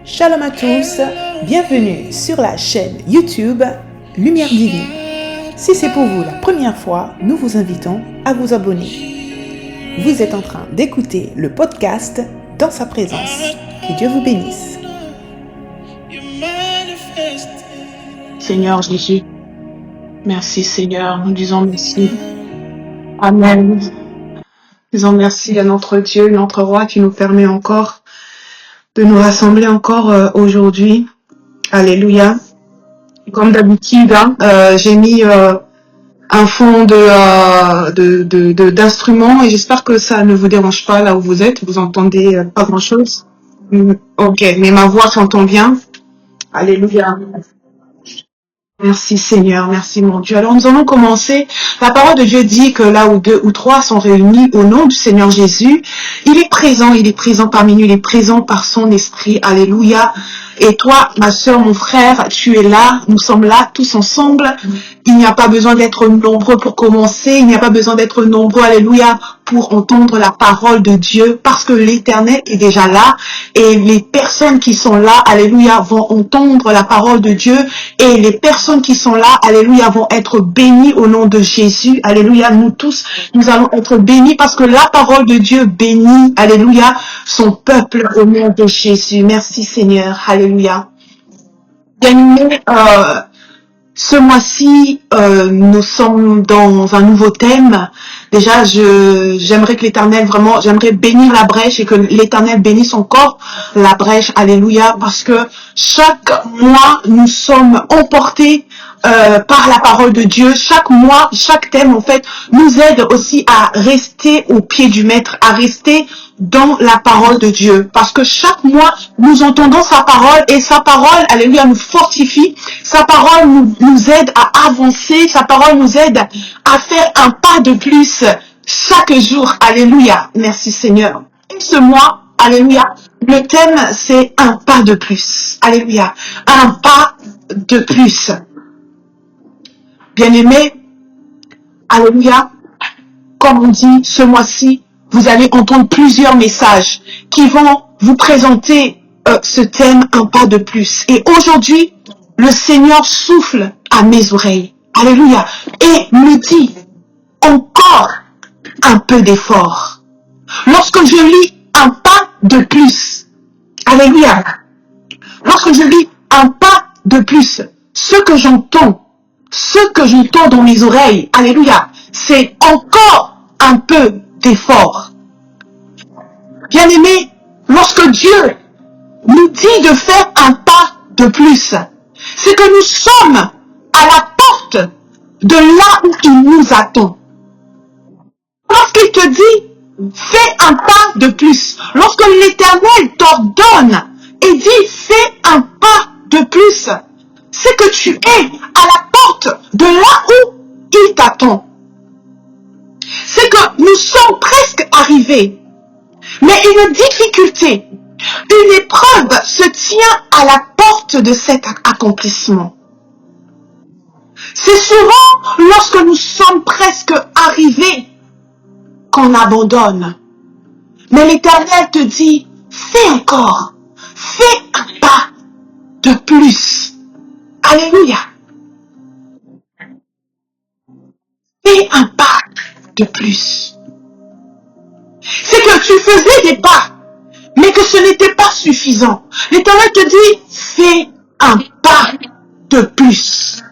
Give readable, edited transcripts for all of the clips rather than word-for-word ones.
Shalom à tous, bienvenue sur la chaîne YouTube Lumière Divine. Si c'est pour vous la première fois, nous vous invitons à vous abonner. Vous êtes en train d'écouter le podcast Dans sa présence. Que Dieu vous bénisse. Seigneur Jésus, merci Seigneur, nous disons merci. Amen. Nous disons merci à notre Dieu, notre Roi qui nous permet encore de nous rassembler encore aujourd'hui. Alléluia. Comme d'habitude, j'ai mis un fond d'instruments et j'espère que ça ne vous dérange pas là où vous êtes. Vous entendez pas grand chose. Ok, mais ma voix s'entend bien. Alléluia. Merci Seigneur, merci mon Dieu. Alors nous allons commencer. La parole de Dieu dit que là où 2 ou 3 sont réunis au nom du Seigneur Jésus, il est présent parmi nous, il est présent par son esprit. Alléluia. Et toi, ma soeur, mon frère, tu es là, nous sommes là tous ensemble. Il n'y a pas besoin d'être nombreux pour commencer, il n'y a pas besoin d'être nombreux, alléluia, pour entendre la parole de Dieu, parce que l'Éternel est déjà là, et les personnes qui sont là, alléluia, vont entendre la parole de Dieu, et les personnes qui sont là, alléluia, vont être bénies au nom de Jésus, alléluia, nous tous, nous allons être bénis, parce que la parole de Dieu bénit, alléluia, son peuple au nom de Jésus. Merci Seigneur, alléluia. Bien-aimés, ce mois-ci, nous sommes dans un nouveau thème. Déjà, j'aimerais que l'Éternel vraiment, j'aimerais bénir la brèche et que l'Éternel bénisse encore la brèche. Alléluia. Parce que chaque mois, nous sommes emportés par la parole de Dieu. Chaque mois, chaque thème, en fait, nous aide aussi à rester au pied du Maître, à rester dans la parole de Dieu. Parce que chaque mois, nous entendons sa parole et sa parole, alléluia, nous fortifie. Sa parole nous aide à avancer. Sa parole nous aide à faire un pas de plus chaque jour. Alléluia. Merci Seigneur. Et ce mois, alléluia, le thème, c'est un pas de plus. Alléluia. Un pas de plus. Bien-aimés, alléluia, comme on dit ce mois-ci, vous allez entendre plusieurs messages qui vont vous présenter ce thème, un pas de plus. Et aujourd'hui, le Seigneur souffle à mes oreilles. Alléluia. Et me dit, encore un peu d'effort. Lorsque je lis un pas de plus, alléluia. Lorsque je lis un pas de plus, ce que j'entends dans mes oreilles, alléluia, c'est encore un peu d'effort. Bien-aimés, lorsque Dieu nous dit de faire un pas de plus, c'est que nous sommes à la porte de là où il nous attend. Lorsqu'il te dit, fais un pas de plus, lorsque l'Éternel t'ordonne et dit, fais un pas de plus, c'est que tu es à la porte de là où il t'attend. C'est que nous sommes presque arrivés. Mais une difficulté, une épreuve se tient à la porte de cet accomplissement. C'est souvent lorsque nous sommes presque arrivés qu'on abandonne. Mais l'Éternel te dit, fais encore, fais un pas de plus. Alléluia. Fais un pas de plus. C'est que tu faisais des pas, mais que ce n'était pas suffisant. L'Éternel te dit, fais un pas de plus.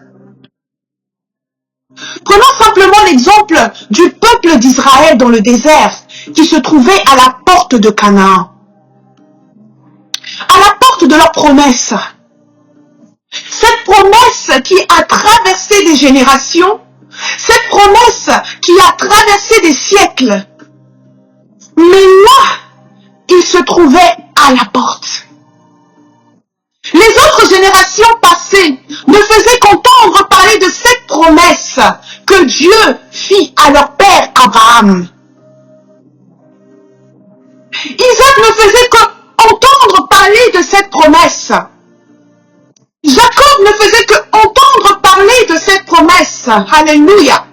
Prenons simplement l'exemple du peuple d'Israël dans le désert, qui se trouvait à la porte de Canaan. À la porte de leur promesse. Cette promesse qui a traversé des générations, cette promesse qui a traversé des siècles. Mais là, il se trouvait à la porte. Les autres générations passées ne faisaient qu'entendre parler de cette promesse que Dieu fit à leur père Abraham. Isaac ne faisait qu'entendre parler de cette promesse. Jacob ne faisait qu'entendre parler de cette promesse. Alléluia.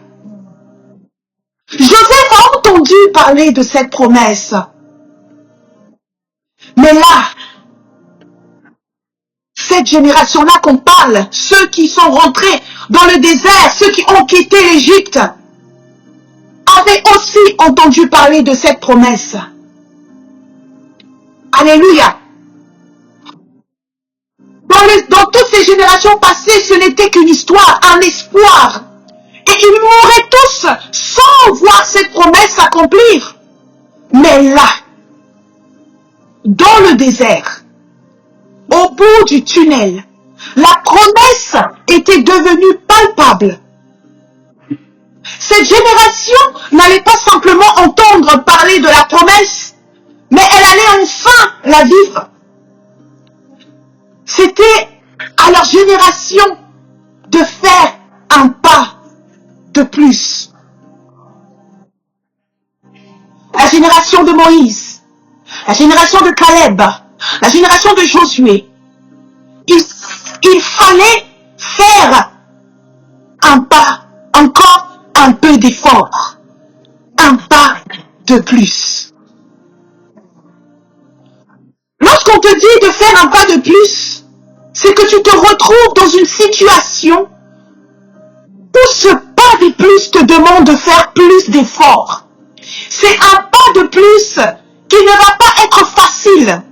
entendu parler de cette promesse. Mais là, cette génération-là qu'on parle, ceux qui sont rentrés dans le désert, ceux qui ont quitté l'Égypte, avaient aussi entendu parler de cette promesse. Alléluia. Dans toutes ces générations passées, ce n'était qu'une histoire, un espoir. Et ils mourraient tous sans voir cette promesse s'accomplir. Mais là, dans le désert, au bout du tunnel, la promesse était devenue palpable. Cette génération n'allait pas simplement entendre parler de la promesse, mais elle allait enfin la vivre. C'était à leur génération de faire un pas de plus. La génération de Moïse, la génération de Caleb, la génération de Josué, il fallait faire un pas, encore un peu d'effort, un pas de plus. Lorsqu'on te dit de faire un pas de plus, c'est que tu te retrouves dans une situation où ce pas de plus te demande de faire plus d'efforts. C'est un pas de plus qui ne va pas être facile.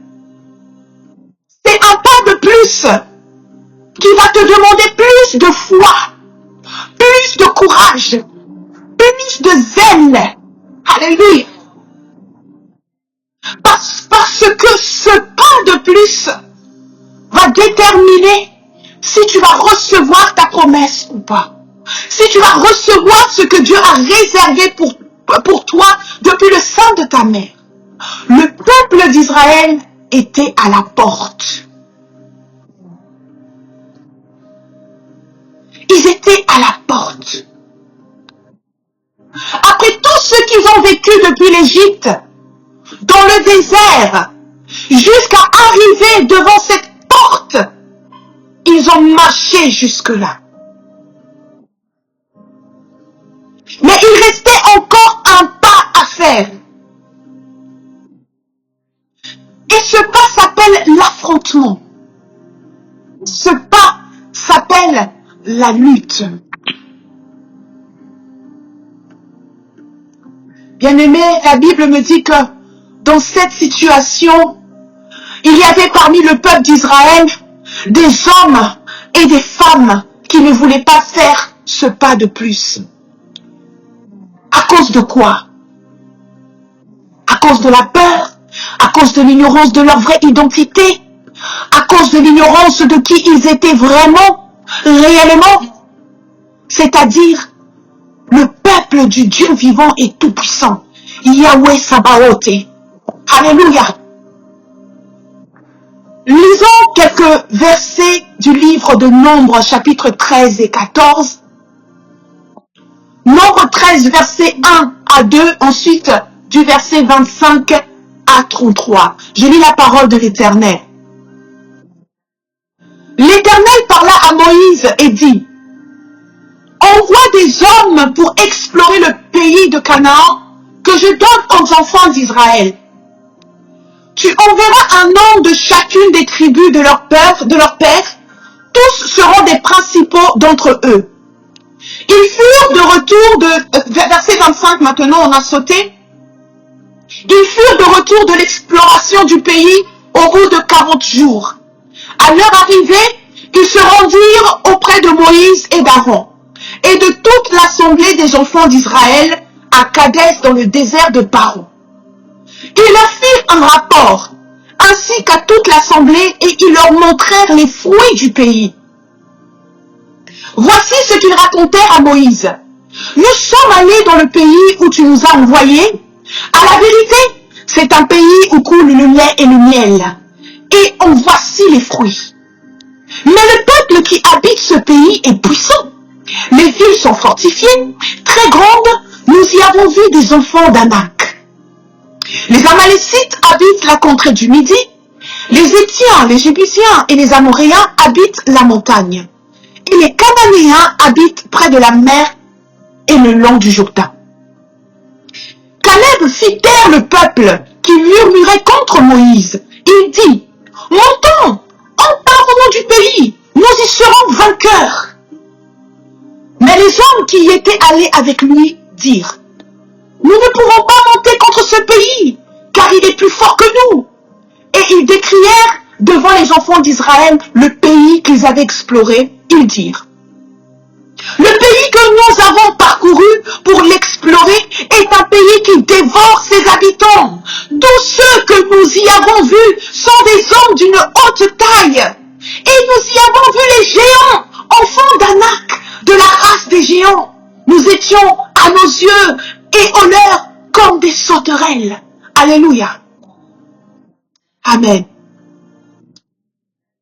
C'est un pas de plus qui va te demander plus de foi, plus de courage, plus de zèle. Alléluia. Parce que ce pas de plus va déterminer si tu vas recevoir ta promesse ou pas. Si tu vas recevoir ce que Dieu a réservé pour toi depuis le sein de ta mère. Le peuple d'Israël était à la porte. Ils étaient à la porte. Après tout ce qu'ils ont vécu depuis l'Égypte, dans le désert, jusqu'à arriver devant cette porte, ils ont marché jusque-là. Mais il restait encore un pas à faire. Et ce pas s'appelle l'affrontement. Ce pas s'appelle la lutte. Bien-aimé, la Bible me dit que dans cette situation, il y avait parmi le peuple d'Israël des hommes et des femmes qui ne voulaient pas faire ce pas de plus. À cause de quoi? À cause de la peur, à cause de l'ignorance de leur vraie identité, à cause de l'ignorance de qui ils étaient vraiment, réellement, c'est-à-dire le peuple du Dieu vivant et tout-puissant, Yahweh Sabaoth. Alléluia. Lisons quelques versets du livre de Nombre, chapitre 13 et 14. Nombre 13, verset 1 à 2, ensuite du verset 25 à 33. Je lis la parole de l'Éternel. L'Éternel parla à Moïse et dit, envoie des hommes pour explorer le pays de Canaan que je donne aux enfants d'Israël. Tu enverras un homme de chacune des tribus de leur père, tous seront des principaux d'entre eux. Ils furent de retour verset 25 maintenant, on a sauté. Ils furent de retour de l'exploration du pays au bout de 40 jours. À leur arrivée, ils se rendirent auprès de Moïse et d'Aaron et de toute l'assemblée des enfants d'Israël à Kadès dans le désert de Paran. Ils leur firent un rapport, ainsi qu'à toute l'assemblée, et ils leur montrèrent les fruits du pays. Voici ce qu'ils racontèrent à Moïse. Nous sommes allés dans le pays où tu nous as envoyés. À la vérité, c'est un pays où coule le lait et le miel. Et en voici les fruits. Mais le peuple qui habite ce pays est puissant. Les villes sont fortifiées, très grandes. Nous y avons vu des enfants d'Anak. Les Amalécites habitent la contrée du Midi. Les Étiens, les Jébusiens et les Amoréens habitent la montagne. Et les Cananéens habitent près de la mer et le long du Jourdain. Car Caleb fit taire le peuple qui murmurait contre Moïse. Il dit, montons, emparons-nous du pays, nous y serons vainqueurs. Mais les hommes qui y étaient allés avec lui dirent, nous ne pouvons pas monter contre ce pays, car il est plus fort que nous. Et ils décrièrent devant les enfants d'Israël le pays qu'ils avaient exploré. Ils dirent, le pays que nous avons parcouru pour l'explorer est un pays qui dévore ses habitants. Tous ceux que nous y avons vus sont des hommes d'une haute taille. Et nous y avons vu les géants, enfants d'Anak, de la race des géants. Nous étions à nos yeux et aux leurs comme des sauterelles. Alléluia. Amen.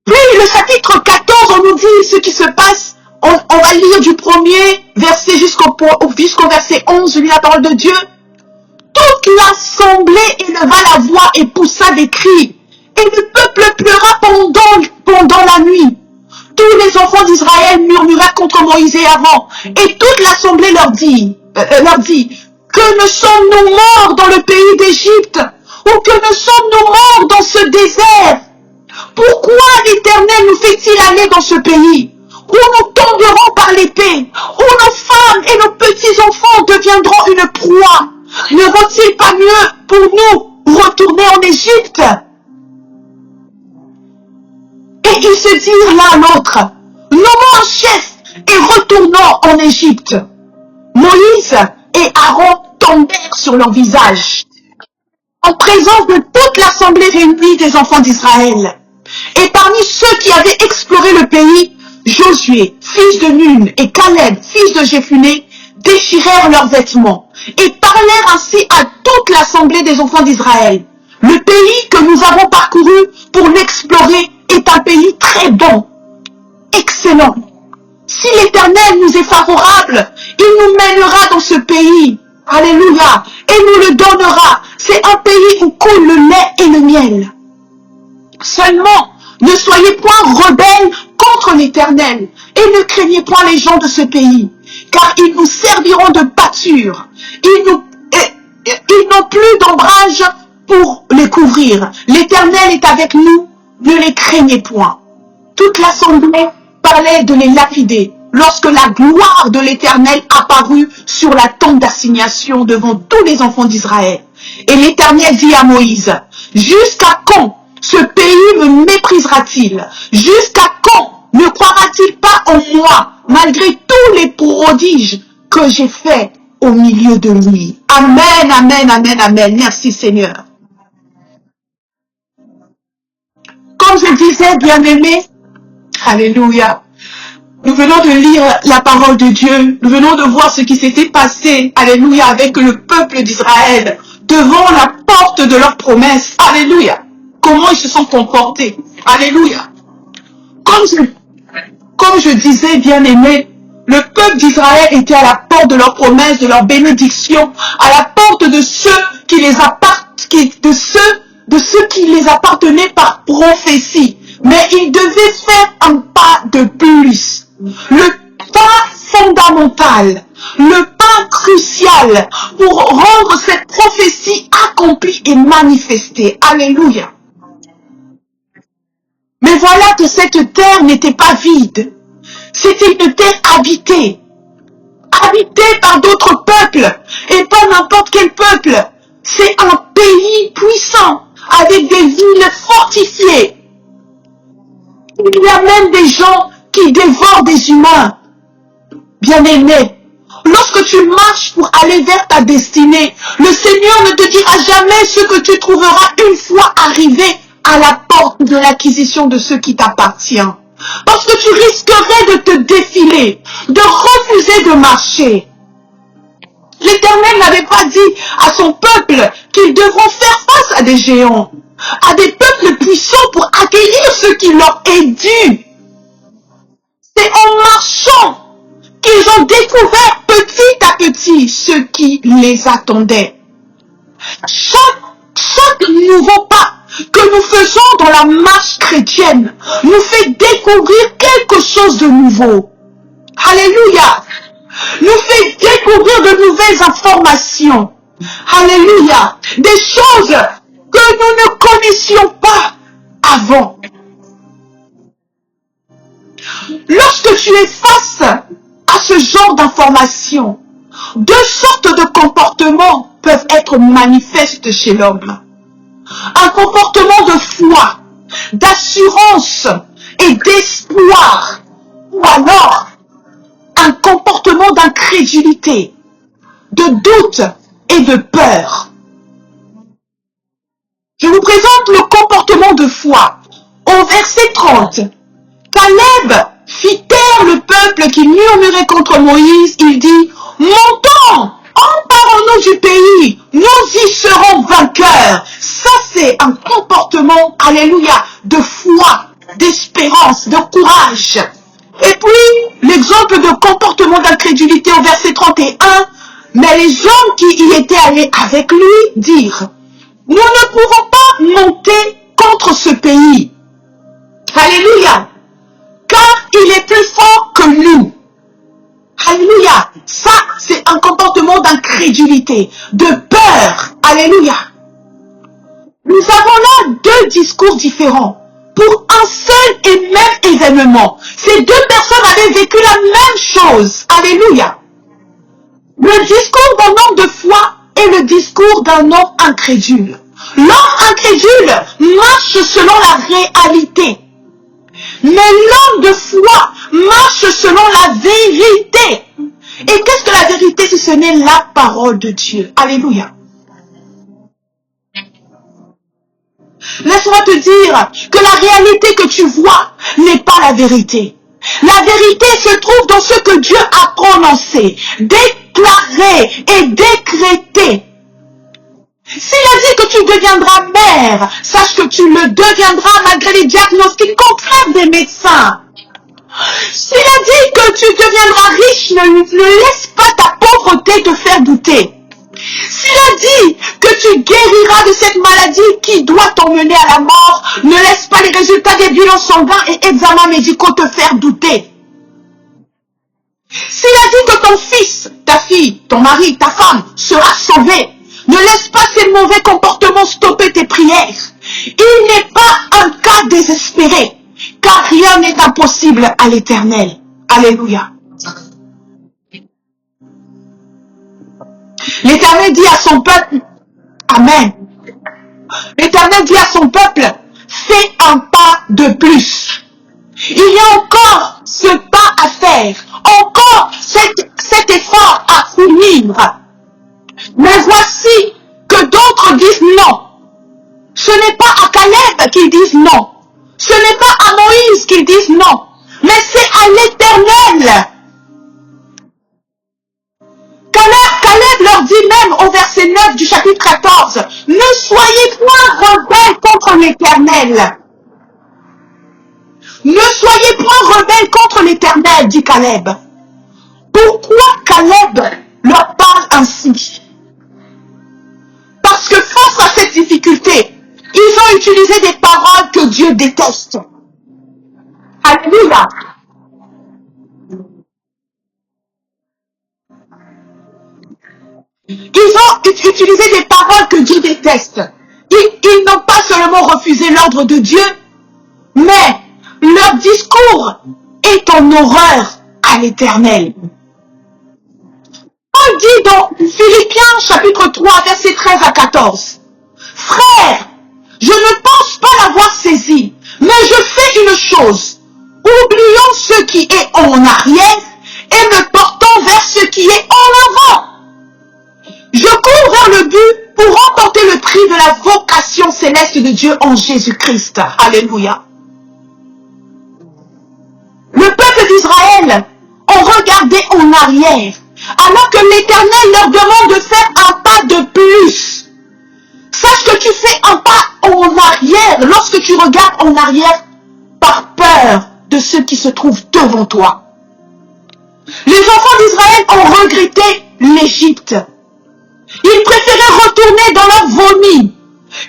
Puis le chapitre 14, on nous dit ce qui se passe. On va lire du premier verset jusqu'au verset 11, lit la parole de Dieu. Toute l'assemblée éleva la voix et poussa des cris. Et le peuple pleura pendant la nuit. Tous les enfants d'Israël murmurèrent contre Moïse et Aaron. Et toute l'assemblée leur dit, que ne sommes-nous morts dans le pays d'Égypte? Ou que ne sommes-nous morts dans ce désert? Pourquoi l'Éternel nous fait-il aller dans ce pays où nous tomberons par l'épée, où nos femmes et nos petits-enfants deviendront une proie? Ne vaut-il pas mieux pour nous retourner en Égypte? Et ils se dirent l'un à l'autre, nommons un chef et retournons en Égypte. Moïse et Aaron tombèrent sur leur visage, en présence de toute l'assemblée réunie des enfants d'Israël. Et parmi ceux qui avaient exploré le pays, Josué, fils de Nun, et Caleb, fils de Jéphuné, déchirèrent leurs vêtements et parlèrent ainsi à toute l'assemblée des enfants d'Israël. Le pays que nous avons parcouru pour l'explorer est un pays très bon, excellent. Si l'Éternel nous est favorable, il nous mènera dans ce pays. Alléluia. Et nous le donnera. C'est un pays où coule le lait et le miel. Seulement, ne soyez point rebelles contre l'Éternel et ne craignez point les gens de ce pays, car ils nous serviront de pâture. Ils n'ont plus d'ombrage pour les couvrir. L'Éternel est avec nous, ne les craignez point. Toute l'assemblée parlait de les lapider lorsque la gloire de l'Éternel apparut sur la tente d'assignation devant tous les enfants d'Israël. Et l'Éternel dit à Moïse, jusqu'à quand ce pays me méprisera-t-il? Jusqu'à quand ne croira-t-il pas en moi, malgré tous les prodiges que j'ai faits au milieu de lui? Amen, amen, amen, amen. Merci Seigneur. Comme je disais, bien-aimés, alléluia, nous venons de lire la parole de Dieu, nous venons de voir ce qui s'était passé, alléluia, avec le peuple d'Israël, devant la porte de leur promesse, alléluia. Comment ils se sont comportés, alléluia. Comme je disais, bien-aimés, le peuple d'Israël était à la porte de leur promesse, de leur bénédiction, à la porte de ceux qui les appartenaient par prophétie. Mais ils devaient faire un pas de plus. Le pas fondamental, le pas crucial pour rendre cette prophétie accomplie et manifestée. Alléluia. Mais voilà que cette terre n'était pas vide. C'était une terre habitée. Habitée par d'autres peuples. Et pas n'importe quel peuple. C'est un pays puissant, avec des villes fortifiées. Il y a même des gens qui dévorent des humains. Bien-aimés, lorsque tu marches pour aller vers ta destinée, le Seigneur ne te dira jamais ce que tu trouveras une fois arrivé à la porte de l'acquisition de ce qui t'appartient. Parce que tu risquerais de te défiler, de refuser de marcher. L'Éternel n'avait pas dit à son peuple qu'ils devront faire face à des géants, à des peuples puissants pour acquérir ce qui leur est dû. C'est en marchant qu'ils ont découvert petit à petit ce qui les attendait. Chaque nouveau pas que nous faisons dans la marche chrétienne nous fait découvrir quelque chose de nouveau. Alléluia. Nous fait découvrir de nouvelles informations. Alléluia. Des choses que nous ne connaissions pas avant. Lorsque tu es face à ce genre d'informations, deux sortes de comportements peuvent être manifestes chez l'homme. Un comportement de foi, d'assurance et d'espoir, ou alors un comportement d'incrédulité, de doute et de peur. Je vous présente le comportement de foi. Au verset 30, Caleb fit taire le peuple qui murmurait contre Moïse. Il dit, montons, emparons-nous du pays, nous y serons vainqueurs. Ça, c'est un comportement, alléluia, de foi, d'espérance, de courage. Et puis, l'exemple de comportement d'incrédulité au verset 31, mais les hommes qui y étaient allés avec lui dirent, nous ne pouvons pas monter contre ce pays. Alléluia. Car il est plus fort que nous. Alléluia. Ça, c'est un comportement d'incrédulité, de peur. Alléluia. Nous avons là deux discours différents pour un seul et même événement. Ces deux personnes avaient vécu la même chose. Alléluia. Le discours d'un homme de foi et le discours d'un homme incrédule. L'homme incrédule marche selon la réalité. Mais l'homme de foi marche selon la vérité. Et qu'est-ce que la vérité si ce n'est la parole de Dieu? Alléluia. Laisse-moi te dire que la réalité que tu vois n'est pas la vérité. La vérité se trouve dans ce que Dieu a prononcé, déclaré et décrété. S'il a dit que tu deviendras mère, sache que tu le deviendras malgré les diagnostics contraires des médecins. S'il a dit que tu deviendras riche, ne laisse pas ta pauvreté te faire douter. S'il a dit que tu guériras de cette maladie qui doit t'emmener à la mort, ne laisse pas les résultats des bilans sanguins et examens médicaux te faire douter. S'il a dit que ton fils, ta fille, ton mari, ta femme sera sauvé, ne laisse pas ces mauvais comportements stopper tes prières. Il n'est pas un cas désespéré, car rien n'est impossible à l'Éternel. Alléluia. L'Éternel dit à son peuple, Amen. L'Éternel dit à son peuple, fais un pas de plus. Il y a encore ce pas à faire, encore cet effort à fournir. Mais voici que d'autres disent non. Ce n'est pas à Caleb qu'ils disent non. Ce n'est pas à Moïse qu'ils disent non. Mais c'est à l'Éternel. Caleb leur dit même au verset 9 du chapitre 14, ne soyez point rebelles contre l'Éternel. Ne soyez point rebelles contre l'Éternel, dit Caleb. Pourquoi Caleb leur parle ainsi? Parce que face à cette difficulté, ils ont utilisé des paroles que Dieu déteste. Alléluia. Ils ont utilisé des paroles que Dieu déteste. Ils n'ont pas seulement refusé l'ordre de Dieu, mais leur discours est en horreur à l'Éternel. Paul dit dans Philippiens chapitre 3, versets 13 à 14, « Frères, je ne pense pas l'avoir saisi, mais je fais une chose, oublions ce qui est en arrière et me portons vers ce qui est en avant. Je cours vers le but pour remporter le prix de la vocation céleste de Dieu en Jésus-Christ. » Alléluia. Le peuple d'Israël ont regardé en arrière, alors que l'Éternel leur demande de faire un pas de plus. Sache que tu fais un pas en arrière lorsque tu regardes en arrière par peur de ceux qui se trouvent devant toi. Les enfants d'Israël ont regretté l'Égypte. Ils préféraient retourner dans leur vomi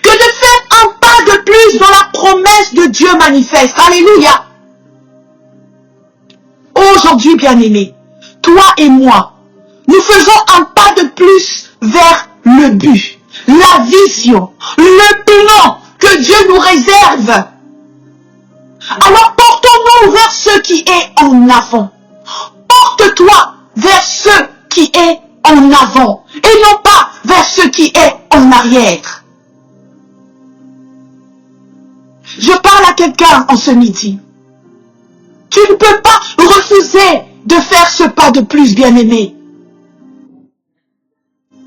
que de faire un pas de plus dans la promesse de Dieu manifeste. Alléluia. Aujourd'hui, bien-aimés, toi et moi, nous faisons un pas de plus vers le le but, la vision, le plan que Dieu nous réserve. Alors portons-nous vers ce qui est en avant. Porte-toi vers ce qui est en avant et non pas vers ce qui est en arrière. Je parle à quelqu'un en ce midi. Tu ne peux pas refuser de faire ce pas de plus, bien-aimé.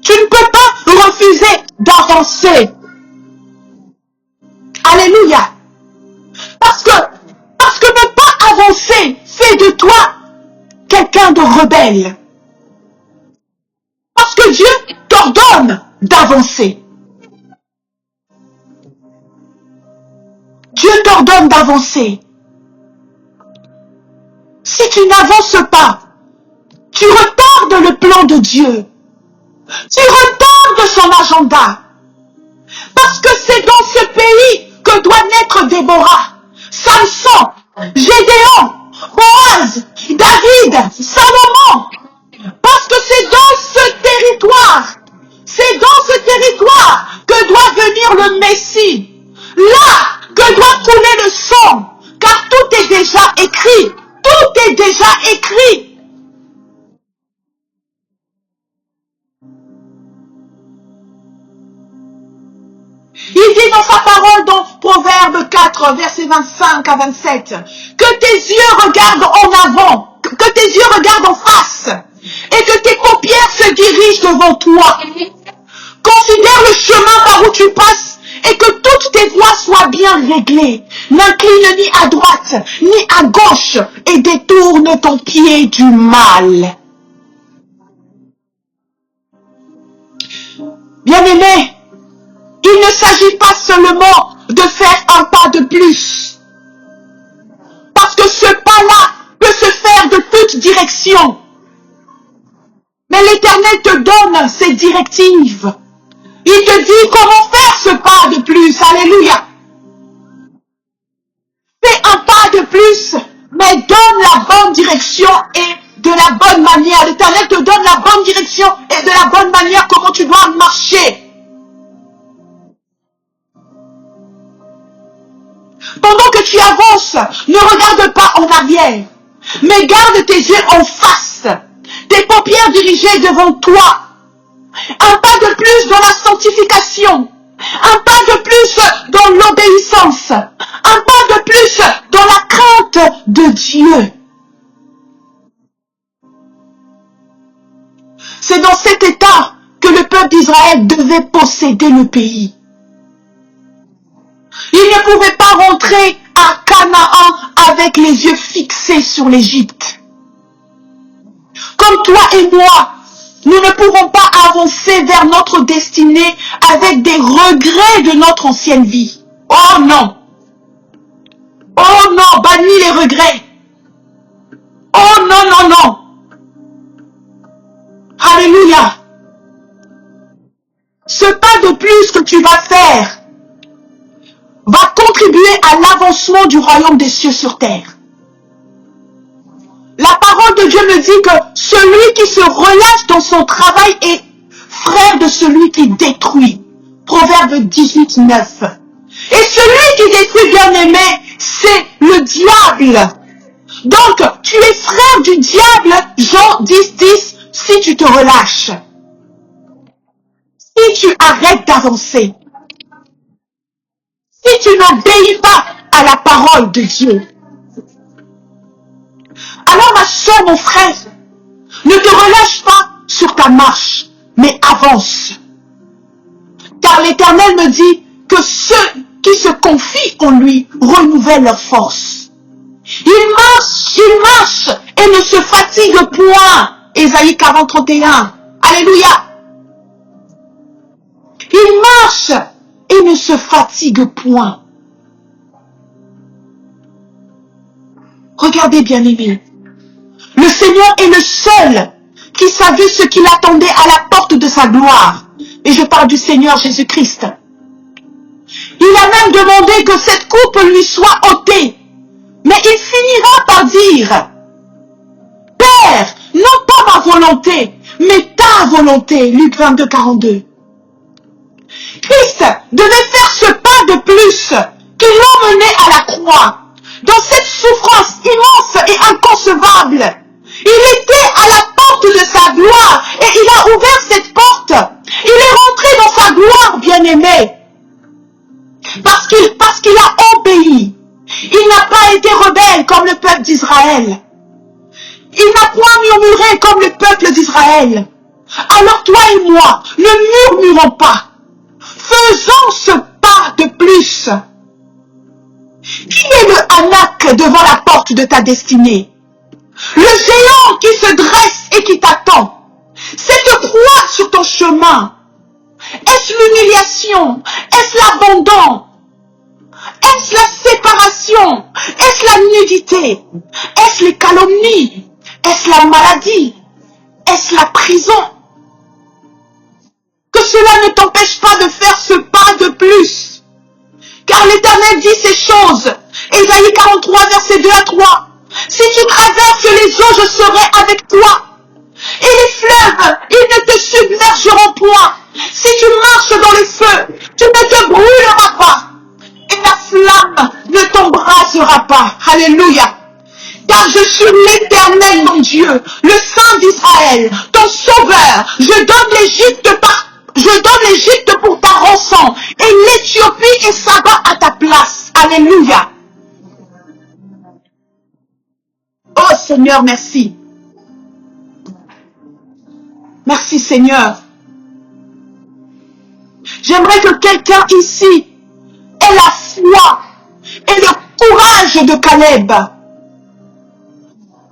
Tu ne peux pas refuser d'avancer. Alléluia. Parce que ne pas avancer fait de toi quelqu'un de rebelle. Parce que Dieu t'ordonne d'avancer. Dieu t'ordonne d'avancer. Si tu n'avances pas, tu retardes le plan de Dieu. Tu retardes son agenda. Parce que c'est dans ce pays que doit naître Déborah, Samson, Gédéon, Boaz, David, Salomon. Parce que c'est dans ce territoire que doit venir le Messie. Là que doit couler le sang, car tout est déjà écrit. Tout est déjà écrit. Il dit dans sa parole dans Proverbe 4, versets 25 à 27, que tes yeux regardent en avant, que tes yeux regardent en face, et que tes paupières se dirigent devant toi. Considère le chemin par où tu passes, et que toutes tes voies soient bien réglées. N'incline ni à droite, ni à gauche, et détourne ton pied du mal. Bien-aimé, il ne s'agit pas seulement de faire un pas de plus. Parce que ce pas-là peut se faire de toute direction. Mais l'Éternel te donne ses directives. Il te dit comment faire ce pas de plus. Alléluia. Fais un pas de plus, mais donne la bonne direction et de la bonne manière. L'Éternel te donne la bonne direction et de la bonne manière comment tu dois marcher. Pendant que tu avances, ne regarde pas en arrière, mais garde tes yeux en face, tes paupières dirigées devant toi. Un pas de plus dans la sanctification, un pas de plus dans l'obéissance, un pas de plus dans la crainte de Dieu. C'est dans cet état que le peuple d'Israël devait posséder le pays. Il ne pouvait pas rentrer à Canaan avec les yeux fixés sur l'Égypte. Comme toi et moi, nous ne pouvons pas avancer vers notre destinée avec des regrets de notre ancienne vie. Oh non! Oh non, bannis les regrets. Oh non, non, non. Alléluia. Ce pas de plus que tu vas faire va contribuer à l'avancement du royaume des cieux sur terre. La parole de Dieu me dit que celui qui se relâche dans son travail est frère de celui qui détruit. Proverbe 18, 9. Et celui qui détruit, bien-aimé, c'est le diable. Donc, tu es frère du diable, Jean 10, 10, si tu te relâches. Si tu arrêtes d'avancer. Si tu n'obéis pas à la parole de Dieu. Alors ma soeur, mon frère, ne te relâche pas sur ta marche, mais avance. Car l'Éternel me dit que ceux qui se confient en lui renouvellent leur force. Ils marchent et ne se fatiguent point. Ésaïe 40, 31. Alléluia. Ils marchent et ne se fatiguent point. Regardez, bien-aimés. Le Seigneur est le seul qui savait ce qu'il attendait à la porte de sa gloire. Et je parle du Seigneur Jésus-Christ. Il a même demandé que cette coupe lui soit ôtée. Mais il finira par dire, Père, non pas ma volonté, mais ta volonté. Luc 22, 42. Christ devait faire ce pas de plus qui l'ont mené à la croix. Dans cette souffrance immense et inconcevable, il était à la porte de sa gloire et il a ouvert cette porte. Il est rentré dans sa gloire, bien-aimé, parce qu'il a obéi. Il n'a pas été rebelle comme le peuple d'Israël. Il n'a point murmuré comme le peuple d'Israël. Alors toi et moi, ne murmurons pas. Faisons ce pas de plus. Qui est le Anak devant la porte de ta destinée? Le géant qui se dresse et qui t'attend. Cette croix sur ton chemin. Est-ce l'humiliation? Est-ce l'abandon? Est-ce la séparation? Est-ce la nudité? Est-ce les calomnies? Est-ce la maladie? Est-ce la prison? Que cela ne t'empêche pas de faire ce pas de plus. Car l'Éternel dit ces choses. Ésaïe 43, verset 2 à 3. Si tu traverses les eaux, je serai avec toi. Et les fleuves, ils ne te submergeront point. Si tu marches dans le feu, tu ne te brûleras pas. Et la flamme ne t'embrasera pas. Alléluia. Car je suis l'Éternel, mon Dieu, le Saint d'Israël, ton sauveur. Je donne l'Égypte pour ta rançon et l'Éthiopie et Saba à ta place. Alléluia. Oh Seigneur, merci. Merci Seigneur. J'aimerais que quelqu'un ici ait la foi et le courage de Caleb.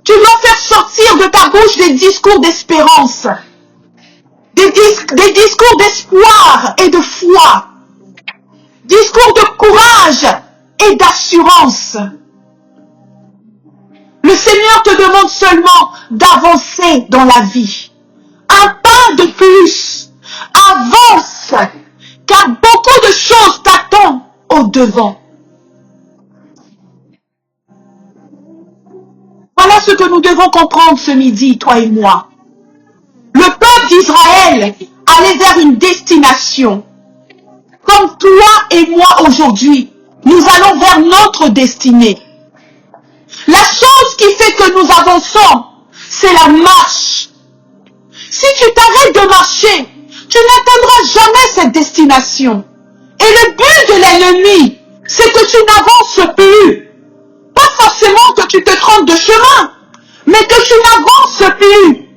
Tu dois faire sortir de ta bouche des discours d'espérance, des discours d'espoir et de foi, discours de courage et d'assurance. Le Seigneur te demande seulement d'avancer dans la vie. Un pas de plus. Avance, car beaucoup de choses t'attendent au devant. Voilà ce que nous devons comprendre ce midi, toi et moi. Le peuple d'Israël allait vers une destination. Comme toi et moi aujourd'hui, nous allons vers notre destinée. La chose qui fait que nous avançons, c'est la marche. Si tu t'arrêtes de marcher, tu n'atteindras jamais cette destination. Et le but de l'ennemi, c'est que tu n'avances plus. Pas forcément que tu te trompes de chemin, mais que tu n'avances plus.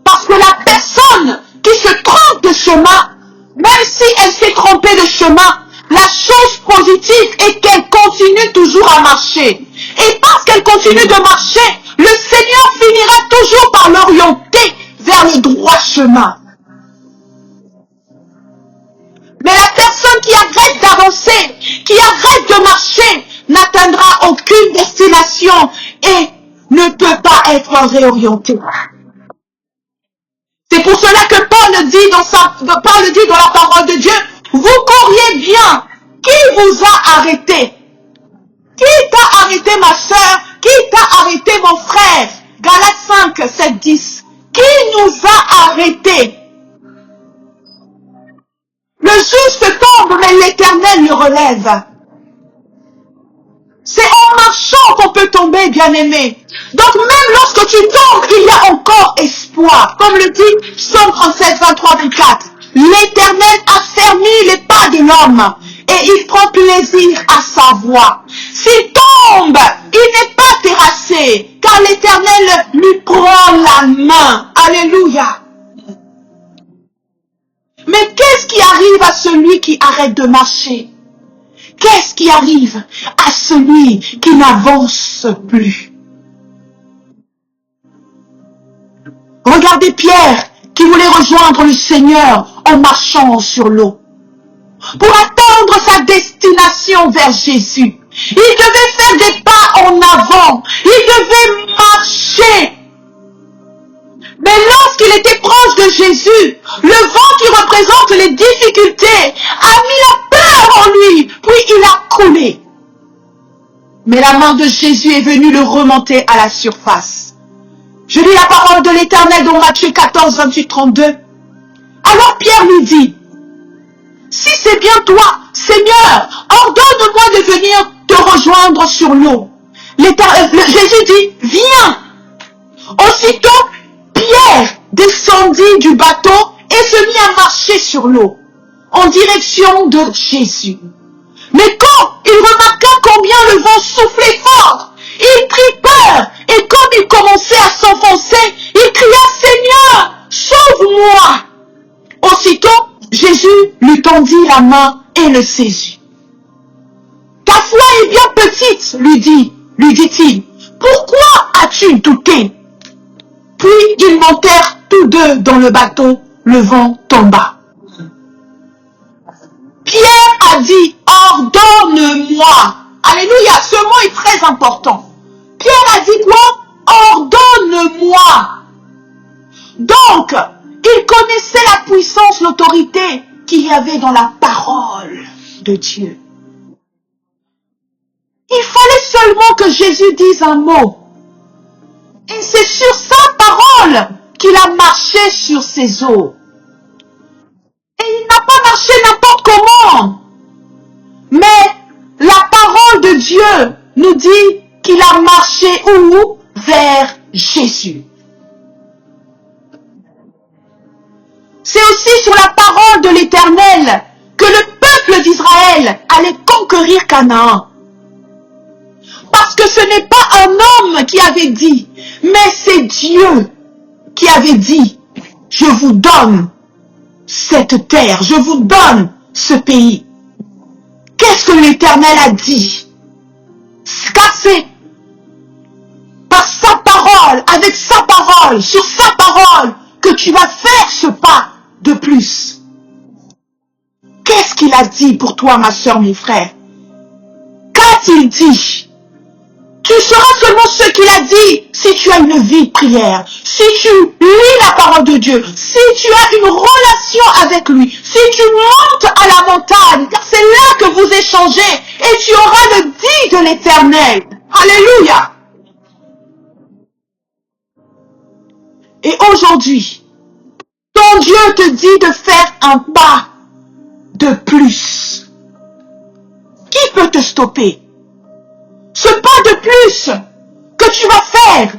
Parce que la personne qui se trompe de chemin, même si elle s'est trompée de chemin, la chose positive est qu'elle continue toujours à marcher. Et parce qu'elle continue de marcher, le Seigneur finira toujours par l'orienter vers le droit chemin. Mais la personne qui arrête d'avancer, qui arrête de marcher, n'atteindra aucune destination et ne peut pas être réorientée. C'est pour cela que Paul dit dans la parole de Dieu, vous couriez bien. Qui vous a arrêté? Qui t'a arrêté, ma soeur? Qui t'a arrêté, mon frère? Galates 5, 7, 10. Qui nous a arrêtés? Le juste tombe, mais l'Éternel le relève. C'est en marchant qu'on peut tomber, bien-aimé. Donc même lorsque tu tombes, il y a encore espoir. Comme le dit Psaume 37, 23, 24. L'Éternel a fermi les pas de l'homme et il prend plaisir à sa voix. S'il tombe, il n'est pas terrassé, car l'Éternel lui prend la main. Alléluia. Mais qu'est-ce qui arrive à celui qui arrête de marcher? Qu'est-ce qui arrive à celui qui n'avance plus? Regardez Pierre qui voulait rejoindre le Seigneur en marchant sur l'eau. Pour atteindre sa destination vers Jésus, il devait faire des pas en avant. Il devait marcher. Mais lorsqu'il était proche de Jésus, le vent qui représente les difficultés a mis la peur en lui, puis il a coulé. Mais la main de Jésus est venue le remonter à la surface. Je lis la parole de l'Éternel dans Matthieu 14, 28, 32. Alors Pierre lui dit, Si c'est bien toi, Seigneur, ordonne-moi de venir te rejoindre sur l'eau. Jésus dit, viens. Aussitôt, Pierre descendit du bateau et se mit à marcher sur l'eau, en direction de Jésus. Mais quand il remarqua combien le vent soufflait fort, il prit peur, et comme il commençait à s'enfoncer, il cria, Seigneur, sauve-moi. Aussitôt, Jésus lui tendit la main et le saisit. Ta foi est bien petite, lui dit-il. Pourquoi as-tu douté? Puis ils montèrent tous deux dans le bateau, le vent tomba. Pierre a dit, ordonne-moi. Alléluia, ce mot est très important. Pierre a dit quoi? Ordonne-moi. Donc, il connaissait la puissance, l'autorité qu'il y avait dans la parole de Dieu. Il fallait seulement que Jésus dise un mot. Et c'est sur sa parole qu'il a marché sur ces eaux. Et il n'a pas marché n'importe comment. Mais la parole de Dieu nous dit qu'il a marché où? Vers Jésus. C'est aussi sur la parole de l'Éternel que le peuple d'Israël allait conquérir Canaan. Parce que ce n'est pas un homme qui avait dit, mais c'est Dieu qui avait dit, je vous donne cette terre, je vous donne ce pays. Qu'est-ce que l'Éternel a dit? Car c'est par sa parole, avec sa parole, sur sa parole, que tu vas faire ce pas de plus. Qu'est-ce qu'il a dit pour toi, ma soeur, mes frères? Qu'a-t-il dit? Tu sauras seulement ce qu'il a dit si tu as une vie de prière, si tu lis la parole de Dieu, si tu as une relation avec lui, si tu montes à la montagne, car c'est là que vous échangez et tu auras le dit de l'Éternel. Alléluia. Et aujourd'hui, ton Dieu te dit de faire un pas de plus. Qui peut te stopper? Ce pas de plus que tu vas faire,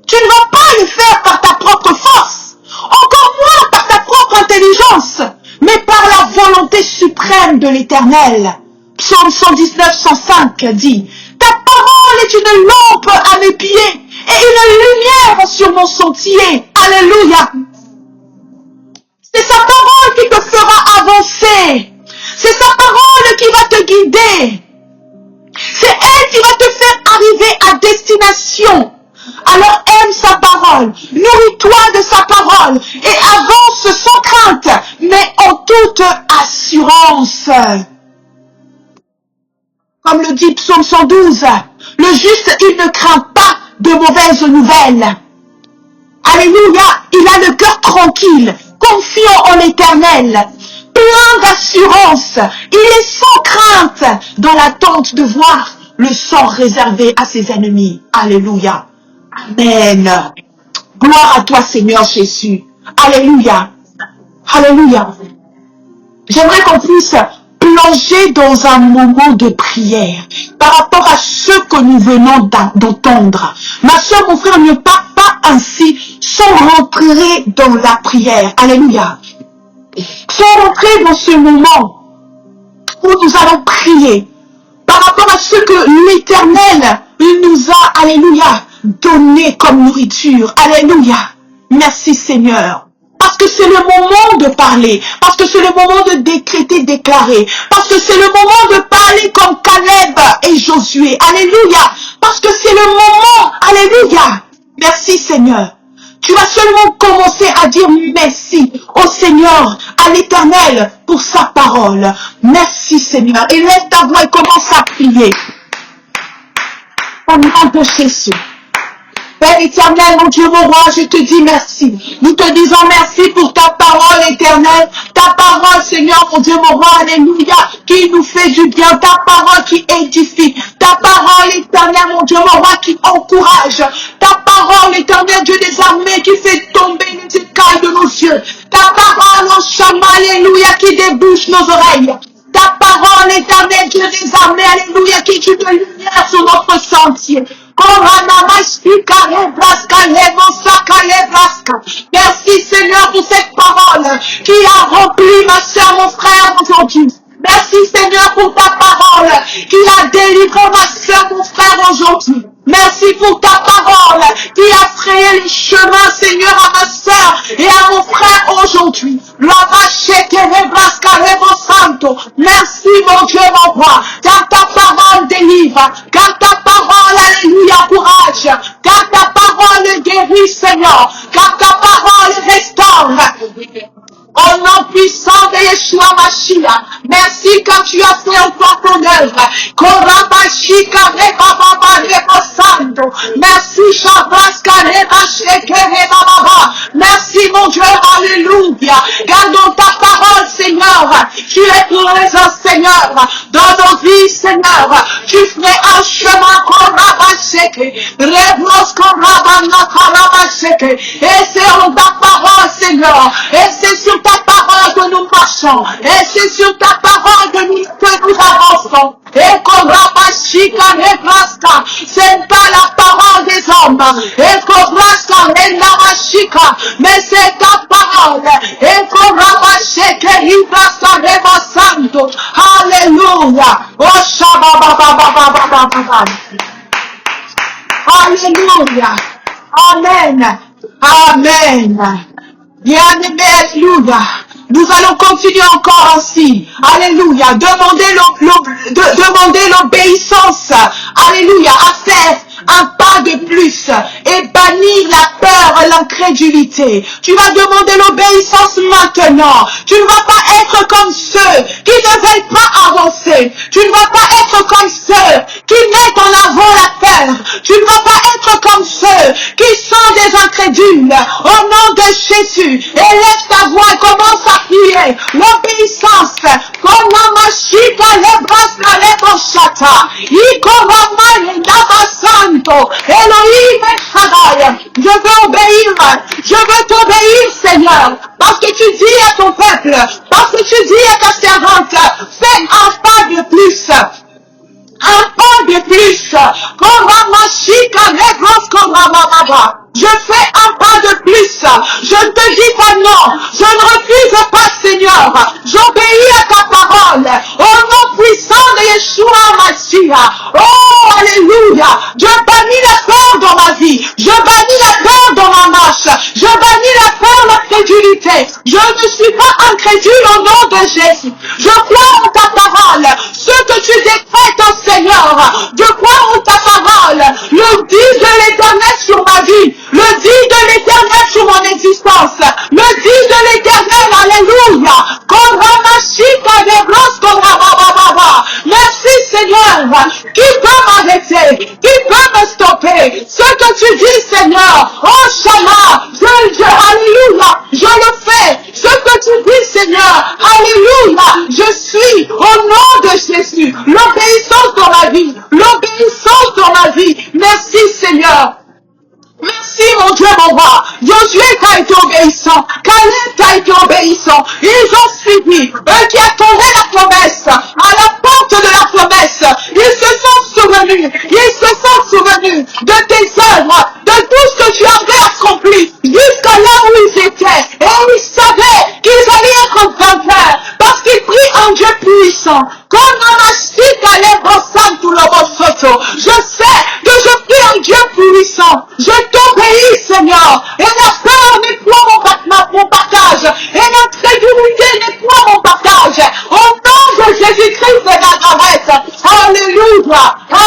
tu ne vas pas le faire par ta propre force, encore moins par ta propre intelligence, mais par la volonté suprême de l'Éternel. Psaume 119, 105 dit, « Ta parole est une lampe à mes pieds et une lumière sur mon sentier. » Alléluia. C'est sa parole qui te fera avancer. C'est sa parole qui va te guider. C'est elle qui va te faire arriver à destination. Alors aime sa parole, nourris-toi de sa parole et avance sans crainte, mais en toute assurance. Comme le dit Psaume 112, le juste, il ne craint pas de mauvaises nouvelles. Alléluia, il a le cœur tranquille, confiant en l'Éternel, plein d'assurance. Il est sans crainte dans l'attente de voir le sort réservé à ses ennemis. Alléluia. Amen. Gloire à toi, Seigneur Jésus. Alléluia. Alléluia. J'aimerais qu'on puisse plonger dans un moment de prière par rapport à ce que nous venons d'entendre. Ma soeur, mon frère, ne part pas ainsi sans rentrer dans la prière. Alléluia. Sans rentrer dans ce moment où nous allons prier par rapport à ce que l'Éternel nous a, alléluia, donné comme nourriture. Alléluia. Merci Seigneur. Parce que c'est le moment de parler. Parce que c'est le moment de décréter, déclarer. Parce que c'est le moment de parler comme Caleb et Josué. Alléluia. Parce que c'est le moment. Alléluia. Merci Seigneur. Tu vas seulement commencer à dire merci au Seigneur, à l'Éternel, pour sa parole. Merci Seigneur. Et lève ta voix et commence à prier. Au nom de Jésus. Père éternel, mon Dieu, mon roi, je te dis merci. Nous te disons merci pour ta parole éternelle. Ta parole, Seigneur, mon Dieu, mon roi, alléluia, qui nous fait du bien. Ta parole qui édifie. Ta parole éternelle, mon Dieu, mon roi, qui encourage. Ta parole éternelle, Dieu des armées, qui fait tomber les écailles de nos yeux. Ta parole, en Shama, alléluia, qui débouche nos oreilles. Ta parole, éternel Dieu des armées, alléluia, qui tue de lumière sur notre sentier. Merci Seigneur pour cette parole qui a rempli ma soeur, mon frère aujourd'hui. Merci Seigneur pour ta parole qui a délivré ma soeur, mon frère aujourd'hui. Merci pour ta parole qui a frayé les chemins, Seigneur, à ma soeur et à mon frère aujourd'hui. Merci mon Dieu, mon roi, car ta parole délivre, car ta parole, alléluia, courage, car ta parole guérit, Seigneur, car ta parole restaure. Au nom puissant de Yeshua Mashiach, merci car tu as fait encore ton œuvre. Merci merci mon Dieu, alléluia. Gardons ta parole, Seigneur. Tu es présent, Seigneur, dans nos vies, Seigneur. Tu ferais un chemin et c'est en ta parole, Seigneur. Et c'est sur ta parole que nous marchons. Et c'est sur ta parole que nous avançons. Et qu'on c'est pas la parole des hommes. Et qu'on mais c'est ta parole. Et qu'on alléluia. Oh, alléluia. Amen. Amen. Bien-aimé, alléluia. Nous allons continuer encore ainsi. Alléluia. Demander l'obéissance. Alléluia. À faire un pas de plus et bannir la peur et l'incrédulité. Tu vas demander l'obéissance maintenant. Tu ne vas pas être comme ceux qui ne veulent pas avancer. Tu ne vas pas être comme ceux qui mettent en avant la peur. Tu ne vas pas être comme ceux qui sont des incrédules. Au nom de Jésus, élève ta voix et commence à prier. L'obéissance. Je veux obéir. Je veux t'obéir, Seigneur. Parce que tu dis à ton peuple, parce que tu dis à ta servante, fais un pas de plus. Un pas de plus. Je fais un pas de plus. Je ne te dis pas non. Je ne refuse pas, Seigneur. J'obéis à ta parole. Au nom puissant de Yeshua Mashiach. Oh, alléluia. Je bannis la peur dans ma vie. Je bannis la peur dans ma marche. Je bannis la peur, l'incrédulité. Je ne suis pas incrédule au nom de Jésus. Je crois en ta parole. Ce que tu décrètes, oh Seigneur. Je crois en ta parole. Le dit de l'Éternel sur ma vie. Le dit de l'Éternel sur mon existence. Le dit de l'Éternel, alléluia. Merci Seigneur. Qui peut m'arrêter? Qui peut me stopper? Ce que tu dis, Seigneur. Oh Shama, alléluia. Je le fais. Ce que tu dis, Seigneur. Alléluia. Je suis au nom de Jésus. L'obéissance dans ma vie. L'obéissance dans ma vie. Merci Seigneur. Merci mon Dieu, mon roi. Josué t'a été obéissant. Caleb t'a été obéissant. Ils ont suivi. Eux qui attendaient la promesse. À la porte de la promesse. Ils se sont souvenus. Ils se sont souvenus de tes œuvres. De tout ce que tu avais accompli. Jusqu'à là où ils étaient. Et ils savaient qu'ils allaient être vainqueurs. Parce qu'ils prient un Dieu puissant. Je sais que je prie un Dieu puissant. Je t'obéis, Seigneur. Et la peur n'est point mon partage. Et l'incrédulité n'est point mon partage. Au nom de Jésus-Christ de Nazareth. Alléluia.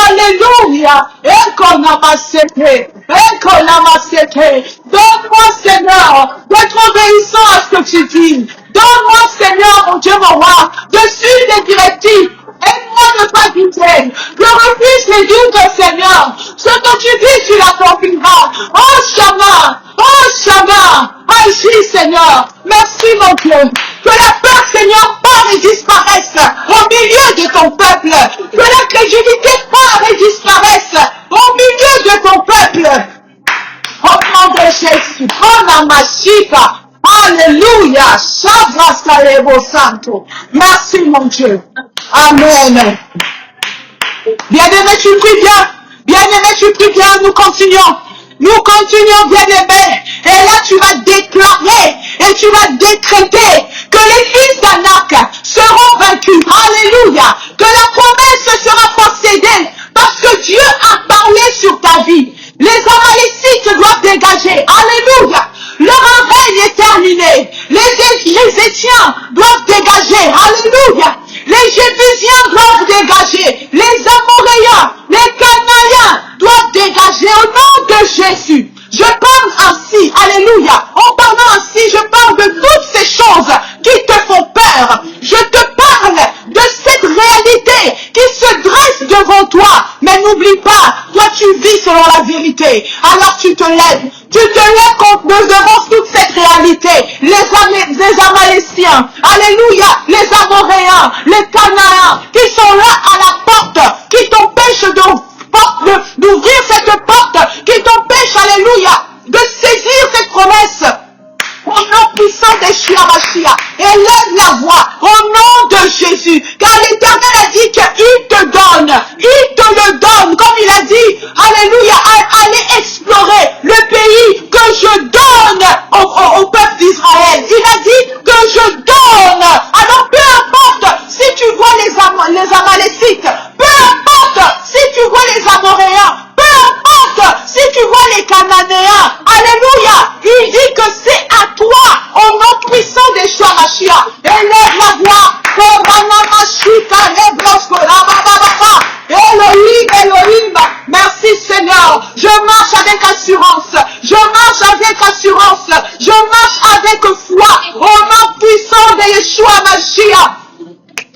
Alléluia. Et qu'on a massacré. Et qu'on a massacré. Donne-moi, Seigneur, d'être obéissant à ce que tu dis. Donne-moi, Seigneur, mon Dieu, mon roi, de suivre les directives. Aide-moi de pas douter. Je refuse les doutes, Seigneur. Ce que tu dis, tu l'accompliras. Oh, Shama. Oh, Shama. Agis, Seigneur. Merci, mon Dieu. Que la peur, Seigneur, part et disparaisse au milieu de ton peuple. Que la crédulité part et disparaisse au milieu de ton peuple. Au nom de Jésus. Oh, la Mashiach. Alléluia. Alléluia. Shabraskalebo Santo. Merci mon Dieu. Amen. Bien-aimé, tu pries bien. Bien-aimé, tu pries bien. Nous continuons. Nous continuons, bien-aimé. Et là, tu vas déclarer et tu vas décréter que les fils d'Anak seront vaincus. Alléluia. Que la promesse sera possédée parce que Dieu a parlé sur ta vie. Les Amalécites doivent dégager. Alléluia. Leur règne est terminé. Les Étiens doivent dégager. Alléluia. Les Jébusiens doivent dégager. Les Amoréens, les Cananéens doivent dégager au nom de Jésus. Je parle ainsi, alléluia. En parlant ainsi, je parle de toutes ces choses qui te font peur. Je te parle de cette réalité qui se dresse devant toi. Mais n'oublie pas, toi tu vis selon la vérité. Alors tu te lèves. Tu te lèves devant toute cette réalité. Les Amaléciens, alléluia, les Amoréens, les Cananéens qui sont là à la porte, qui t'empêchent d'ouvrir cette porte, qui t'empêche, alléluia, de saisir cette promesse. Au nom puissant d'Yeshua Mashiach, élève la voix au nom de Jésus, car l'Éternel a dit qu'il te donne, il te le donne, comme il a dit, alléluia, allez explorer le pays que je donne au peuple d'Israël. Il a dit que je donne. Alors peu importe si tu vois les Amalécites, peu importe si tu vois les Amoréens, peu importe si tu vois les Cananéens, alléluia, il dit que c'est à toi, au nom puissant d'Yeshua Mashiach. Élève la voix. Elohim, merci Seigneur. Je marche avec assurance. Je marche avec assurance. Je marche avec foi. Au nom puissant de Yeshua Mashiach.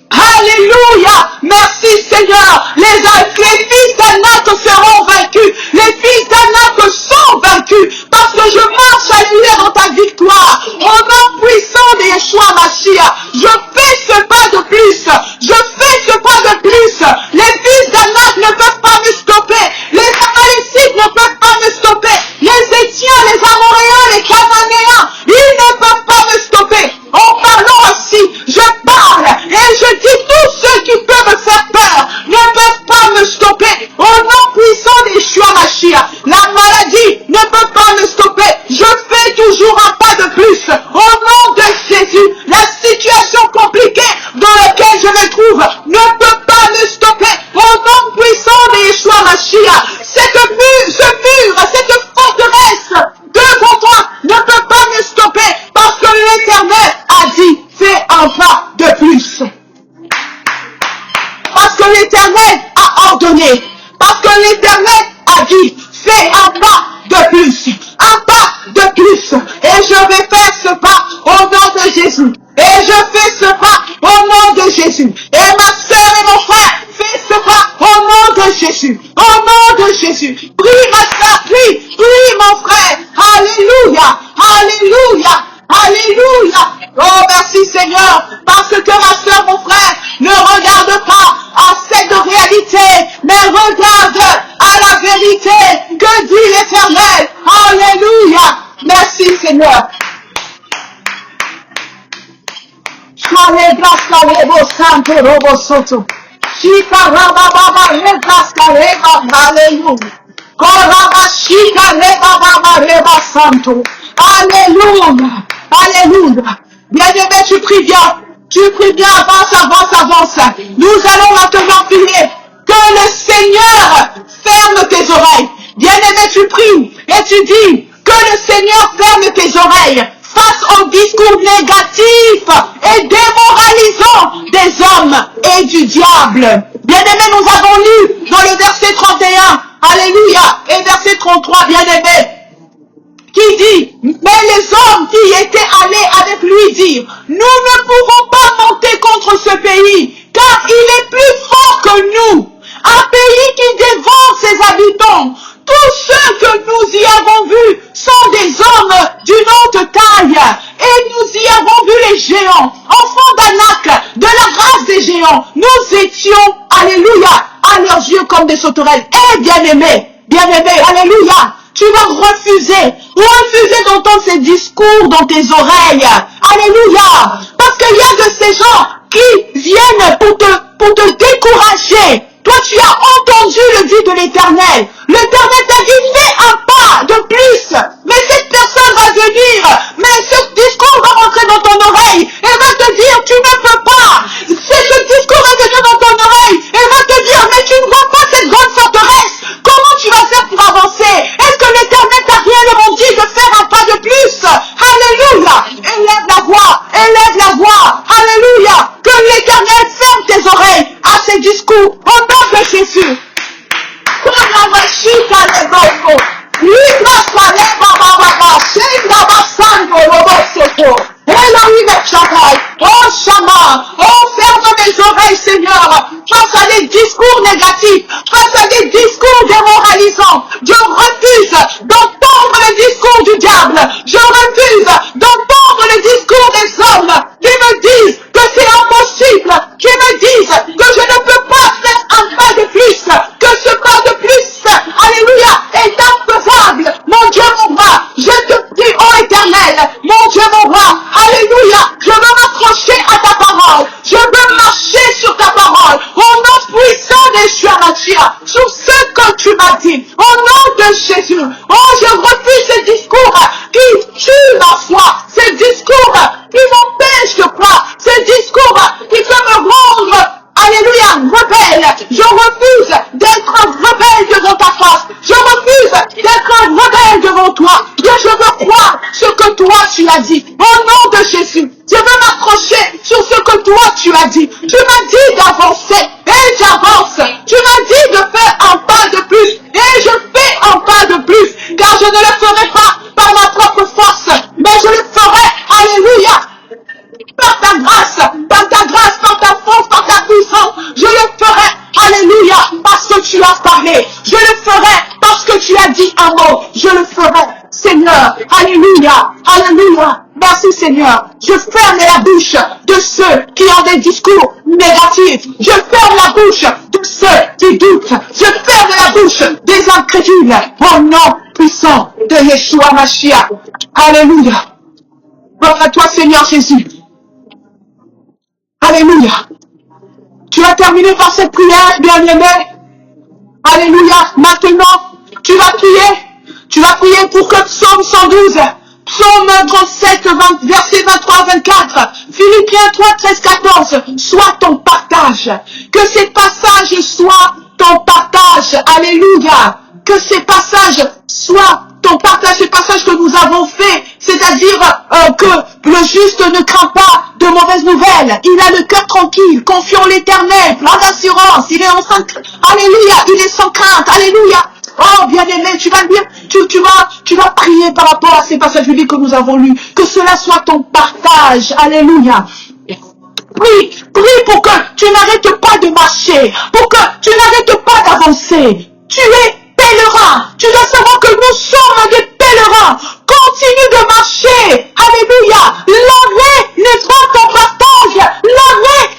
Alléluia. Merci Seigneur. Les fils d'Anak seront vaincus. Les fils d'Anak sont vaincus. Parce que je marche alléluia dans ta victoire. Au nom puissant de Yeshua Mashiach. Je fais ce pas de plus. Je fais ce pas de plus. Les fils d'Anak ne peuvent pas me stopper. Les Amalécites ne peuvent pas me stopper. Les Étiens, les Amoréens, les Cananéens, ils ne peuvent pas me stopper. En parlant ainsi, je parle et je dis tous ceux qui peuvent me faire peur ne peuvent pas me stopper. Au nom puissant de Yeshua Mashiach, la maladie ne peut pas me stopper. Je fais toujours un pas de plus. Au nom de Jésus, la situation compliquée dans laquelle je me trouve ne peut pas me stopper. Au nom puissant de Yeshua Mashiach, ce mur, cette forteresse devant toi ne peut pas me stopper parce que l'Éternel a dit, fais un pas de plus. Parce que l'Éternel a ordonné. Parce que l'Éternel a dit, fais un pas de plus. Un pas de plus. Et je vais faire ce pas au nom de Jésus. Et je fais ce pas au nom de Jésus. Et ma soeur et mon frère, fais ce pas au nom de Jésus. Au nom de Jésus. Prie ma soeur, prie. Prie mon frère. Alléluia. Alléluia. Alléluia. Oh, merci Seigneur. Parce que ma soeur, mon frère, ne regarde pas à cette réalité, mais regarde à la vérité que dit l'Éternel. Alléluia. Merci Seigneur. Alléluia. Alléluia. Bien-aimé, tu pries bien. Tu pries bien, avance. Nous allons maintenant prier. Que le Seigneur ferme tes oreilles. Bien-aimé, tu pries et tu dis que le Seigneur ferme tes oreilles face au discours négatif et démoralisant des hommes et du diable. Bien-aimé, nous avons lu dans le verset 31, alléluia, et verset 33, bien-aimé, qui dit, mais les hommes qui étaient allés avec lui dirent, nous ne pouvons pas monter contre ce pays, car il est plus fort que nous. Un pays qui dévore ses habitants. Tous ceux que nous y avons vus sont des hommes d'une haute taille. Et nous y avons vu les géants, enfants d'Anak, de la race des géants. Nous étions, alléluia, à leurs yeux comme des sauterelles. Et bien-aimés, alléluia, tu vas refuser d'entendre ces discours dans tes oreilles. Alléluia. qu'il y a de ces gens qui viennent pour te décourager. Toi, tu as entendu le dit de l'Éternel. L'Éternel t'a dit, fais un pas de plus. Mais cette personne va venir. Mais ce discours va rentrer dans ton oreille. Elle va te dire, tu ne peux pas. Ce discours va venir dans ton oreille. Elle va te dire, mais tu ne vois pas cette grande forteresse. Comment tu vas faire pour avancer? Est-ce que l'Éternel t'a réellement dit de faire un pas de plus? Alléluia. Élève la voix. Élève la voix. Alléluia. Que l'Éternel ferme tes oreilles à ces discours. Au nom de Jésus. Oh Shama, oh ferme mes oreilles Seigneur, face à des discours négatifs, face à des discours démoralisants. Je refuse d'entendre le discours du diable, je refuse d'entendre le discours des hommes qui me disent que c'est impossible, qui me disent que je ne peux pas faire un pas de plus, que ce pas de plus, alléluia, est infaisable. Mon Dieu, mon roi, je te prie, ô Éternel, mon Dieu, mon roi, alléluia, je veux m'accrocher à ta parole, je veux marcher sur ta parole, au nom puissant d'Yeshua Mashiach, sur ce que tu m'as dit, au nom de Jésus. Oh, je refuse ces discours qui tuent ma foi, ces discours qui m'empêchent de croire, ces discours qui peuvent me rendre, alléluia, rebelle. Je refuse d'être un rebelle devant ta face. Je refuse d'être un rebelle devant toi. Je veux croire ce que toi tu as dit. Au nom de Jésus, je veux m'accrocher sur ce que toi tu as dit. Tu m'as dit d'avancer et j'avance. Tu m'as dit de faire un pas de plus et je fais un pas de plus. Car je ne le ferai pas par ma propre force, mais je le ferai, alléluia, par ta grâce, par ta force, par ta puissance. Je le ferai, alléluia, parce que tu as parlé. Je le ferai parce que tu as dit un mot. Je le ferai, Seigneur, alléluia, alléluia. Merci Seigneur. Je ferme la bouche de ceux qui ont des discours négatifs. Je ferme la bouche de ceux qui doutent. Je ferme la bouche des incrédules. Au nom puissant de Yeshua Mashiach. Alléluia. Gloire à toi Seigneur Jésus. Alléluia. Tu as terminé par cette prière, bien-aimé. Alléluia. Maintenant, tu vas prier. Tu vas prier pour que Psaume 112, Psaume 37, verset 23-24, Philippiens 3, 13, 14, soit ton partage. Que ces passages soient ton partage. Alléluia. Que ces passages soient ton partage, ces passages que nous avons fait, c'est-à-dire que le juste ne craint pas de mauvaises nouvelles. Il a le cœur tranquille, confiant en l'Éternel, plein d'assurance. Il est alléluia, il est sans crainte. Alléluia. Oh, bien-aimé, tu vas dire, tu vas prier par rapport à ces passages bibliques que nous avons lus. Que cela soit ton partage. Alléluia. Prie pour que tu n'arrêtes pas de marcher, pour que tu n'arrêtes pas d'avancer. Tu es pèlerin. Tu dois savoir que nous sommes des pèlerins. Continue de marcher. Alléluia. L'arrêt n'est pas ton partage. L'arrêt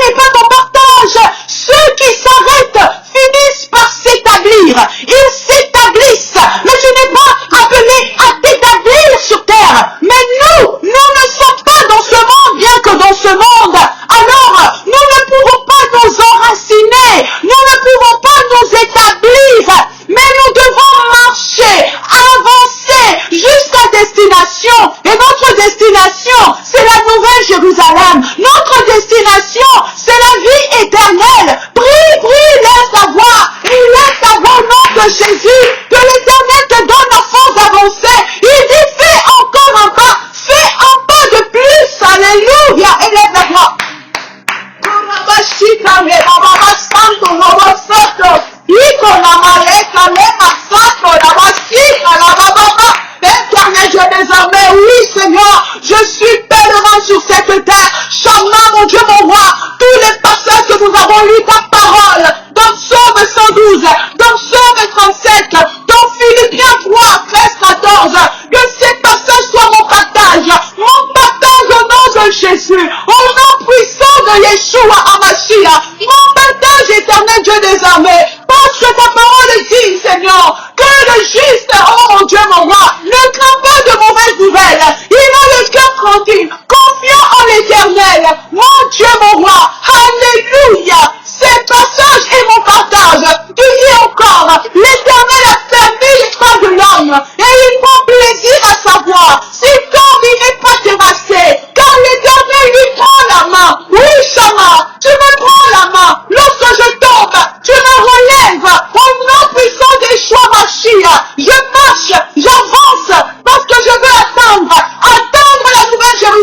n'est pas ton partage. Ceux qui s'arrêtent finissent par s'établir. Ils s'établissent. Mais tu n'es pas appelé à t'établir sur terre. Mais nous ne sommes pas dans ce monde, bien que dans ce monde. Alors, nous ne pouvons pas nous enraciner. Nous ne pouvons pas nous établir. Mais nous devons marcher, avancer jusqu'à destination. Et notre destination, c'est la nouvelle Jérusalem. Notre destination, c'est la vie éternelle. Prie, lève ta voix. Et lève ta voix au nom de Jésus. Que l'Éternel te donne la force d'avancer. Il dit, fais encore un pas. Fais un pas de plus. Alléluia. Et lève la voix. Éternel Dieu désormais, oui Seigneur, je suis pèlerin sur cette terre. Chama, mon Dieu, mon roi, tous les passages que nous avons lus ta parole, dans Psaume 112, dans Psaume 37, dans Philippiens 3, 13, 14, que ces passages soient mon partage au nom de Jésus, au nom puissant de Yeshua Hamashiach, mon partage éternel Dieu des armées, parce que ta parole dit, Seigneur, que le juste, oh mon Dieu, mon roi, ne craint pas de mauvaises nouvelles, il a le cœur tranquille, confiant en l'Éternel.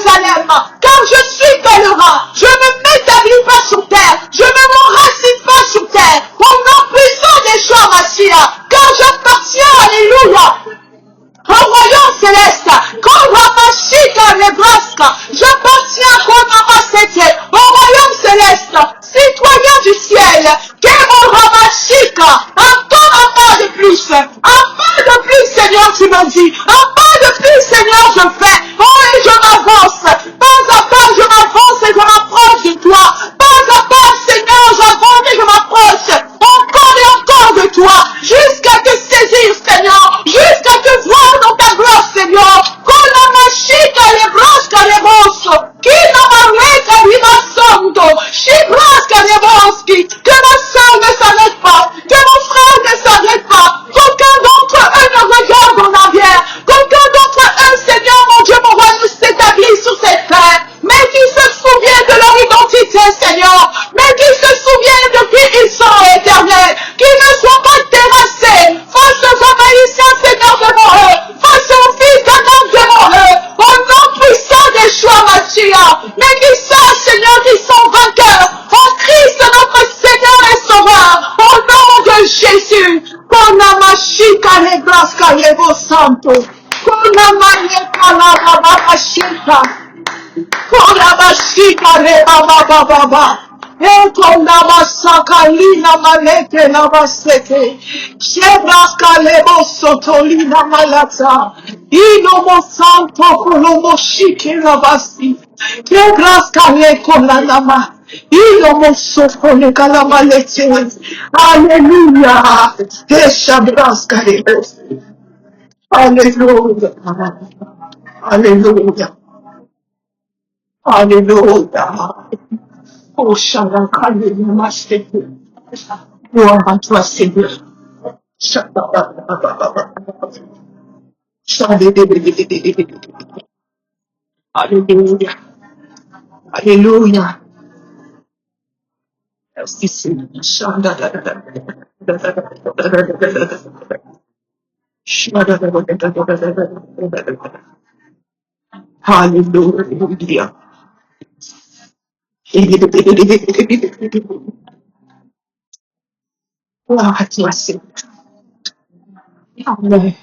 Jérusalem, car je suis pèlerin. Je ne m'établis pas sur terre. Je ne m'enracine pas sur terre. Au nom puissant des choix, Massia, car j'appartiens, alléluia, au royaume céleste, Koramashika Nebraska, j'appartiens Koramasete, au royaume céleste, citoyen du ciel, Kemoramashika, encore un pas de plus, Seigneur, tu m'as dit, un pas de plus, Seigneur, je fais, oh, et je m'avance, pas à pas, je m'avance et je m'approche de toi, pas à pas, Seigneur, j'avance et je m'approche, encore et encore de toi, jusqu'à te saisir, Seigneur, jusqu'à te voir dans ta gloire, Seigneur. Kolamashika lebraska leboso, kinamareka limasondo, shibraska leboski, que ma soeur ne s'arrête pas, que mon frère ne s'arrête pas, qu'aucun d'entre eux ne regarde en arrière, qu'aucun d'entre eux, Seigneur, mon Dieu, mon roi, ne s'établit sur cette terre, mais qu'ils se souviennent de leur identité, Seigneur, mais qu'ils se souviennent de qui ils sont, Éternel, qu'ils ne soient pas terrassés face aux Amaïciens, Seigneur, devant eux, face aux fils d'un homme devant eux, au nom puissant des choix, Machia, mais qu'ils sachent, Seigneur, qu'ils sont vainqueurs en Christ, notre Seigneur et Sauveur, au nom de Jésus. Konamashika lebraska lebo santo, Konamayeka la babashika, Konamashika leba baba. Ekondamasaka lina maleke na baseke. Shebraska lebo sotolina malata. Ino mosanto kolomo shike na basi. Kebraska leko na nama. Ino mosoko le kalama lete. Alléluia. Eshabraska lebo. Alléluia. Alléluia. Alléluia. Oh, Shalakali, Namaste. Gloire à toi, Seigneur. Alléluia. Alléluia. Merci, Seigneur. Alléluia. Gloire à toi, Seigneur. Amen.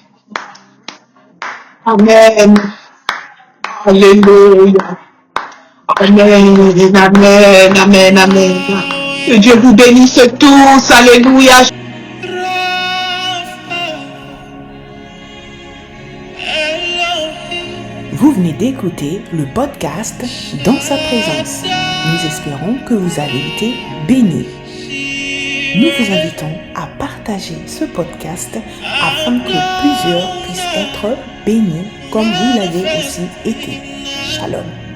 Amen. Alléluia. Amen. Amen. Amen. Amen. Que Dieu vous bénisse tous. Alléluia. Vous venez d'écouter le podcast Dans sa présence. Nous espérons que vous avez été bénis. Nous vous invitons à partager ce podcast afin que plusieurs puissent être bénis comme vous l'avez aussi été. Shalom.